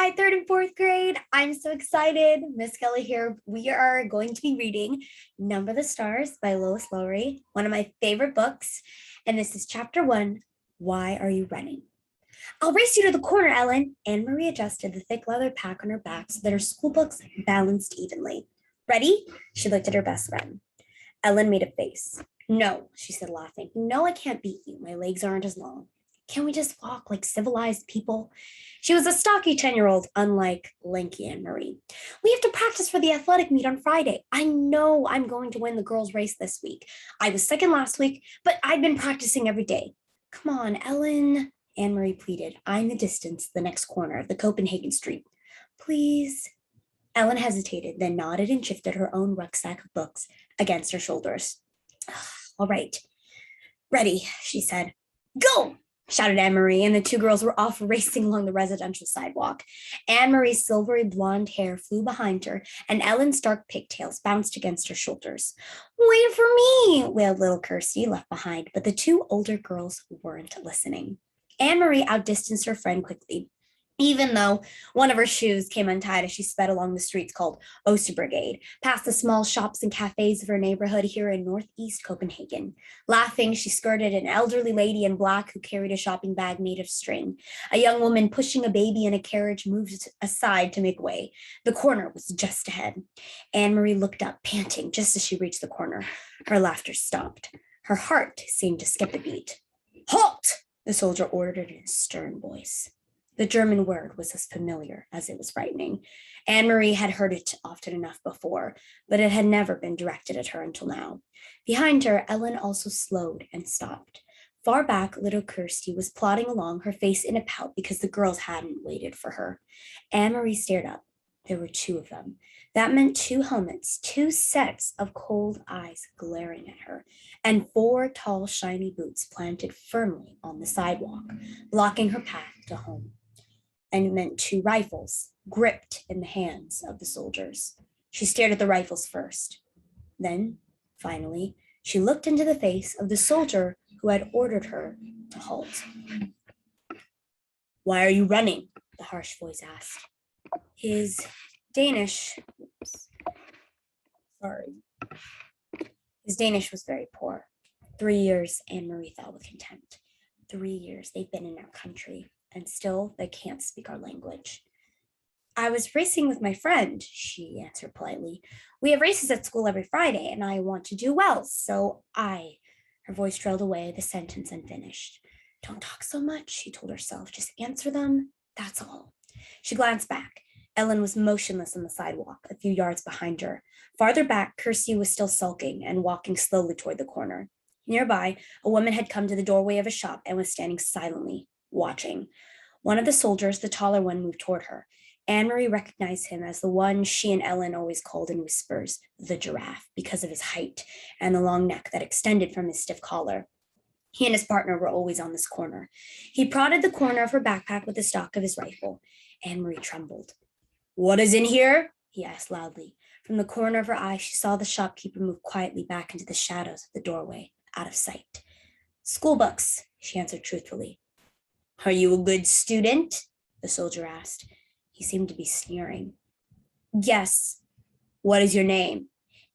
Hi, third and fourth grade. I'm so excited. Miss Kelly here. We are going to be reading Number the Stars by Lois Lowry, one of my favorite books. And this is chapter 1, Why Are You Running? I'll race you to the corner, Ellen. Anne Marie adjusted the thick leather pack on her back so that her school books balanced evenly. Ready? She looked at her best friend. Ellen made a face. No, she said, laughing. No, I can't beat you. My legs aren't as long. Can't we just walk like civilized people? She was a stocky 10-year-old, unlike lanky Anne Marie. We have to practice for the athletic meet on Friday. I know I'm going to win the girls' race this week. I was second last week, but I've been practicing every day. Come on, Ellen, Anne Marie pleaded, eyeing the distance, the next corner of the Copenhagen street. Please. Ellen hesitated, then nodded and shifted her own rucksack of books against her shoulders. All right. Ready, she said. Go! Shouted Anne Marie, and the two girls were off racing along the residential sidewalk. Anne Marie's silvery blonde hair flew behind her, and Ellen's dark pigtails bounced against her shoulders. Wait for me, wailed little Kirsty, left behind, but the two older girls weren't listening. Anne Marie outdistanced her friend quickly, even though one of her shoes came untied as she sped along the streets called Oster Brigade, past the small shops and cafes of her neighborhood here in northeast Copenhagen. Laughing, she skirted an elderly lady in black who carried a shopping bag made of string. A young woman pushing a baby in a carriage moved aside to make way. The corner was just ahead. Anne Marie looked up, panting, just as she reached the corner. Her laughter stopped. Her heart seemed to skip a beat. Halt! The soldier ordered in a stern voice. The German word was as familiar as it was frightening. Anne Marie had heard it often enough before, but it had never been directed at her until now. Behind her, Ellen also slowed and stopped. Far back, little Kirsty was plodding along, her face in a pout because the girls hadn't waited for her. Anne Marie stared up. There were two of them. That meant two helmets, two sets of cold eyes glaring at her, and four tall, shiny boots planted firmly on the sidewalk, blocking her path to home. And it meant two rifles gripped in the hands of the soldiers. She stared at the rifles first. Then, finally, she looked into the face of the soldier who had ordered her to halt. Why are you running? The harsh voice asked. His Danish was very poor. 3 years, Anne Marie thought with contempt. 3 years they've been in our country, and still they can't speak our language. I was racing with my friend, she answered politely. We have races at school every Friday, and I want to do well, so Her voice trailed away, the sentence unfinished. Don't talk so much, she told herself. Just answer them, that's all. She glanced back. Ellen was motionless on the sidewalk, a few yards behind her. Farther back, Kirsty was still sulking and walking slowly toward the corner. Nearby, a woman had come to the doorway of a shop and was standing silently, watching. One of the soldiers, the taller one, moved toward her. Anne Marie recognized him as the one she and Ellen always called in whispers, the giraffe, because of his height and the long neck that extended from his stiff collar. He and his partner were always on this corner. He prodded the corner of her backpack with the stock of his rifle. Anne Marie trembled. What is in here? He asked loudly. From the corner of her eye, she saw the shopkeeper move quietly back into the shadows of the doorway, out of sight. School books, she answered truthfully. Are you a good student? The soldier asked. He seemed to be sneering. Yes. What is your name?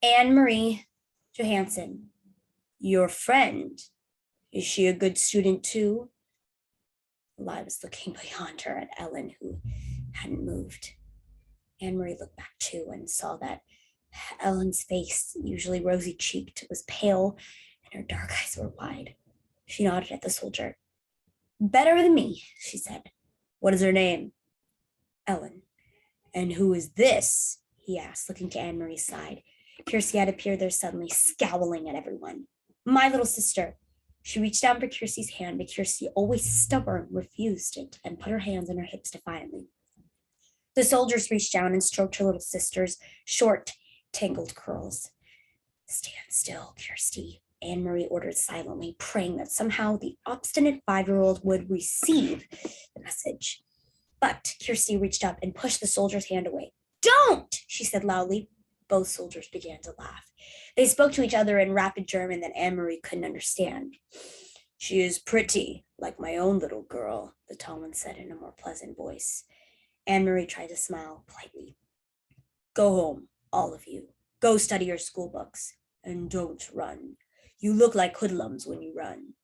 Anne Marie Johansson. Your friend. Is she a good student too? Aloud was looking beyond her at Ellen, who hadn't moved. Anne Marie looked back too and saw that Ellen's face, usually rosy-cheeked, was pale, and her dark eyes were wide. She nodded at the soldier. Better than me, she said. What is her name? Ellen. And who is this? He asked, looking to Anne Marie's side. Kirsty had appeared there suddenly, scowling at everyone. My little sister. She reached down for Kirsty's hand, but Kirsty, always stubborn, refused it and put her hands on her hips defiantly. The soldiers reached down and stroked her little sister's short, tangled curls. Stand still, Kirsty, Anne Marie ordered silently, praying that somehow the obstinate 5-year-old would receive the message. But Kirsty reached up and pushed the soldier's hand away. Don't, she said loudly. Both soldiers began to laugh. They spoke to each other in rapid German that Anne Marie couldn't understand. She is pretty, like my own little girl, the tall one said in a more pleasant voice. Anne-Marie tried to smile politely. Go home, all of you. Go study your school books. And don't run. You look like hoodlums when you run.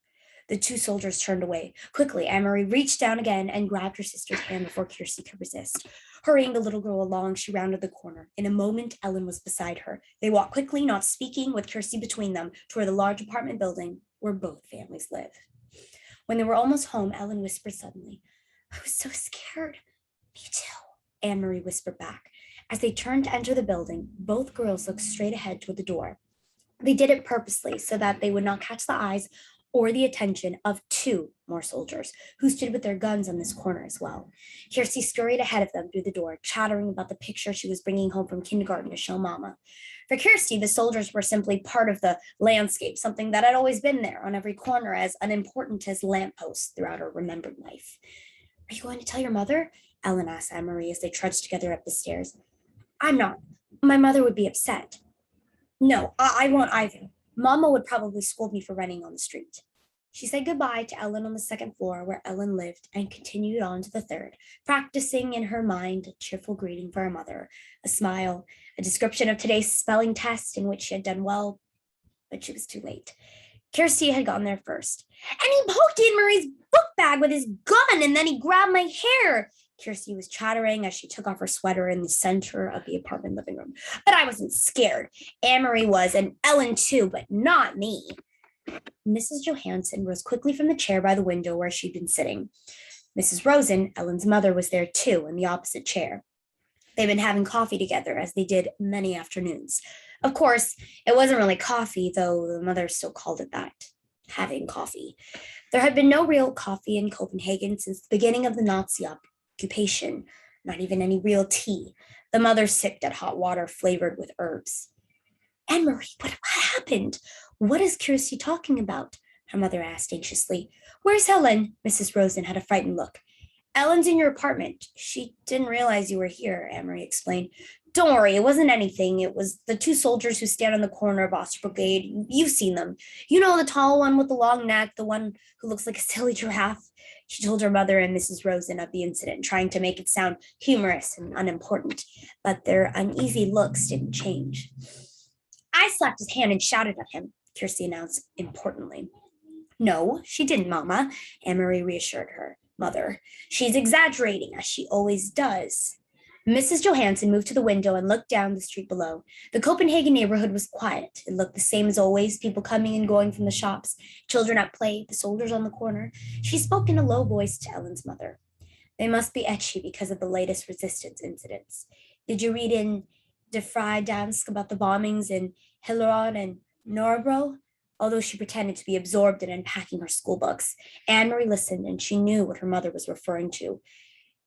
The two soldiers turned away. Quickly, Anne-Marie reached down again and grabbed her sister's hand before Kirsty could resist. Hurrying the little girl along, she rounded the corner. In a moment, Ellen was beside her. They walked quickly, not speaking, with Kirsty between them, toward the large apartment building where both families lived. When they were almost home, Ellen whispered suddenly, I was so scared. Me too, Anne-Marie whispered back. As they turned to enter the building, both girls looked straight ahead toward the door. They did it purposely so that they would not catch the eyes or the attention of two more soldiers who stood with their guns on this corner as well. Kirsty scurried ahead of them through the door, chattering about the picture she was bringing home from kindergarten to show Mama. For Kirsty, the soldiers were simply part of the landscape, something that had always been there on every corner, as unimportant as lampposts throughout her remembered life. Are you going to tell your mother? Ellen asked Anne-Marie as they trudged together up the stairs. I'm not. My mother would be upset. No, I won't either. Mama would probably scold me for running on the street. She said goodbye to Ellen on the second floor where Ellen lived and continued on to the third, practicing in her mind a cheerful greeting for her mother, a smile, a description of today's spelling test in which she had done well, but she was too late. Kirsty had gone there first. And he poked Anne-Marie's book bag with his gun, and then he grabbed my hair. Kirsty was chattering as she took off her sweater in the center of the apartment living room. But I wasn't scared. Anne-Marie was, and Ellen too, but not me. Mrs. Johansson rose quickly from the chair by the window where she'd been sitting. Mrs. Rosen, Ellen's mother, was there too, in the opposite chair. They'd been having coffee together, as they did many afternoons. Of course, it wasn't really coffee, though the mother still called it that, having coffee. There had been no real coffee in Copenhagen since the beginning of the Nazi occupation, not even any real tea. The mother sipped at hot water flavored with herbs. Anne-Marie, what happened? What is Kirsty talking about? Her mother asked anxiously. Where's Helen? Mrs. Rosen had a frightened look. Ellen's in your apartment. She didn't realize you were here, Anne-Marie explained. Don't worry, it wasn't anything. It was the two soldiers who stand on the corner of Oster Brigade. You've seen them. You know, the tall one with the long neck, the one who looks like a silly giraffe. She told her mother and Mrs. Rosen of the incident, trying to make it sound humorous and unimportant, but their uneasy looks didn't change. I slapped his hand and shouted at him, Kirsty announced importantly. No, she didn't, Mama, Anne-Marie reassured her mother. She's exaggerating, as she always does. Mrs. Johansson moved to the window and looked down the street below. The Copenhagen neighborhood was quiet. It looked the same as always, people coming and going from the shops, children at play, the soldiers on the corner. She spoke in a low voice to Ellen's mother. They must be etchy because of the latest resistance incidents. Did you read in De Vrij Dansk about the bombings in Hillerød and Nørrebro? Although she pretended to be absorbed in unpacking her school books, Anne-Marie listened and she knew what her mother was referring to.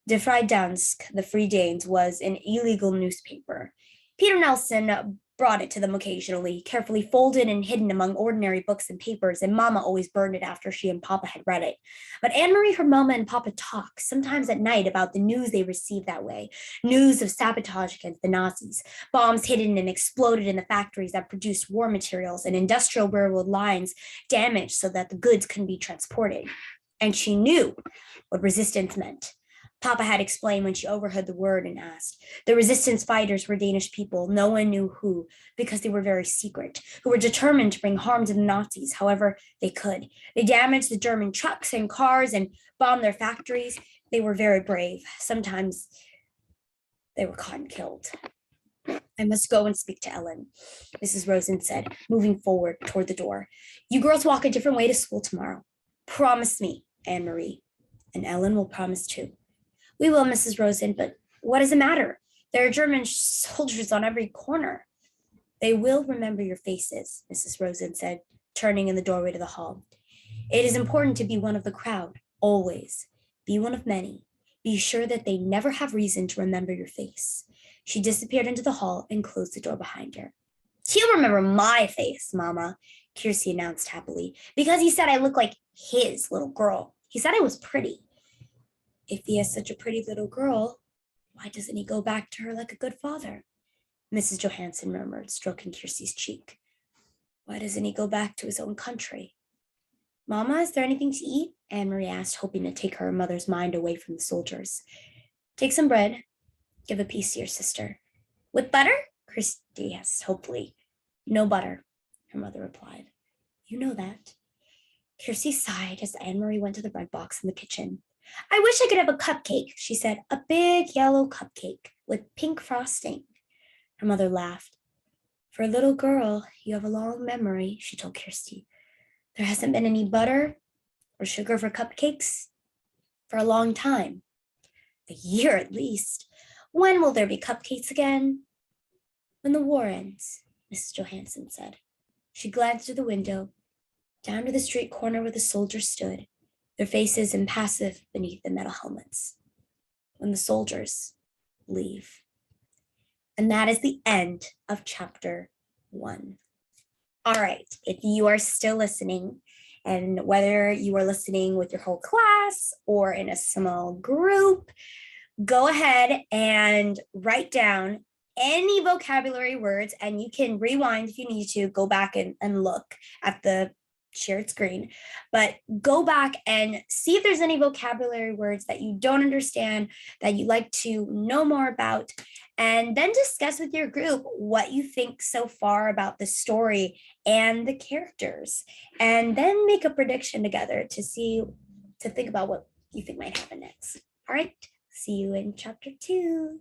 De Vrij Dansk, the Free Danes, was an illegal newspaper. Peter Nelson brought it to them occasionally, carefully folded and hidden among ordinary books and papers, and Mama always burned it after she and Papa had read it. But Anne-Marie heard Mama and Papa talk, sometimes at night, about the news they received that way, news of sabotage against the Nazis, bombs hidden and exploded in the factories that produced war materials, and industrial railroad lines damaged so that the goods couldn't be transported. And she knew what resistance meant. Papa had explained when she overheard the word and asked. The resistance fighters were Danish people, no one knew who, because they were very secret, who were determined to bring harm to the Nazis however they could. They damaged the German trucks and cars and bombed their factories. They were very brave. Sometimes they were caught and killed. I must go and speak to Ellen, Mrs. Rosen said, moving forward toward the door. You girls walk a different way to school tomorrow. Promise me, Anne-Marie. And Ellen will promise too. We will, Mrs. Rosen, but what does it matter? There are German soldiers on every corner. They will remember your faces, Mrs. Rosen said, turning in the doorway to the hall. It is important to be one of the crowd, always. Be one of many. Be sure that they never have reason to remember your face. She disappeared into the hall and closed the door behind her. He'll remember my face, Mama, Kirsty announced happily, because he said I look like his little girl. He said I was pretty. If he has such a pretty little girl, why doesn't he go back to her like a good father? Mrs. Johansson murmured, stroking Kirsty's cheek. Why doesn't he go back to his own country? Mama, is there anything to eat? Anne-Marie asked, hoping to take her mother's mind away from the soldiers. Take some bread, give a piece to your sister. With butter? Kirsty asked hopefully. No butter, her mother replied. You know that. Kirsty sighed as Anne-Marie went to the bread box in the kitchen. I wish I could have a cupcake, she said, a big yellow cupcake with pink frosting. Her mother laughed. For a little girl, you have a long memory, she told Kirsty. There hasn't been any butter or sugar for cupcakes for a long time. A year at least. When will there be cupcakes again? When the war ends, Mrs. Johansson said. She glanced through the window, down to the street corner where the soldiers stood, their faces impassive beneath the metal helmets. When the soldiers leave. And that is the end of chapter 1. All right, if you are still listening, and whether you are listening with your whole class or in a small group, go ahead and write down any vocabulary words, and you can rewind if you need to, go back and look at the shared screen, but go back and see if there's any vocabulary words that you don't understand that you'd like to know more about, and then discuss with your group what you think so far about the story and the characters, and then make a prediction together to think about what you think might happen next. All right, see you in chapter 2.